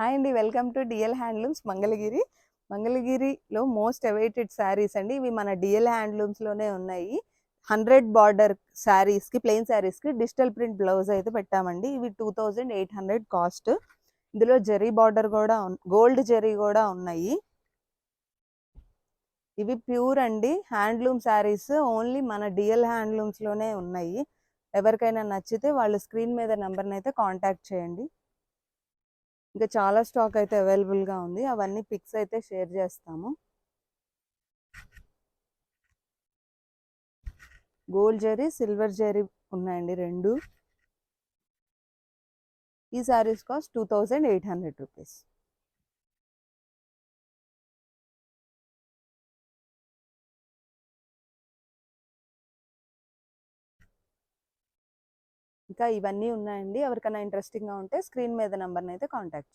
Hi అండి, welcome to DL handlooms Mangalagiri. మంగళగిరిలో most awaited saris అండి. ఇవి మన డిఎల్ హ్యాండ్లూమ్స్లోనే ఉన్నాయి. 100 బార్డర్ శారీస్కి, ప్లెయిన్ శారీస్కి డిజిటల్ ప్రింట్ బ్లౌజ్ అయితే పెట్టామండి. ఇవి 2800 కాస్ట్. ఇందులో జరీ బార్డర్ కూడా గోల్డ్ జరీ కూడా ఉన్నాయి. ఇవి ప్యూర్ అండి హ్యాండ్లూమ్ శారీస్. ఓన్లీ మన డిఎల్ హ్యాండ్లూమ్స్లోనే ఉన్నాయి. ఎవరికైనా నచ్చితే వాళ్ళు స్క్రీన్ మీద నెంబర్ని అయితే కాంటాక్ట్ చేయండి. ఇంకా చాలా స్టాక్ అయితే అవైలబుల్గా ఉంది. అవన్నీ పిక్స్ అయితే షేర్ చేస్తాము. గోల్డ్ జరీ, సిల్వర్ జరీ ఉన్నాయండి రెండు. ఈ శారీస్ కాస్ట్ 2800 రూపీస్. ఇంకా ఇవన్నీ ఉన్నాయండి. ఎవరికైనా ఇంట్రెస్టింగ్గా ఉంటే స్క్రీన్ మీద నెంబర్ని అయితే కాంటాక్ట్ చేయండి.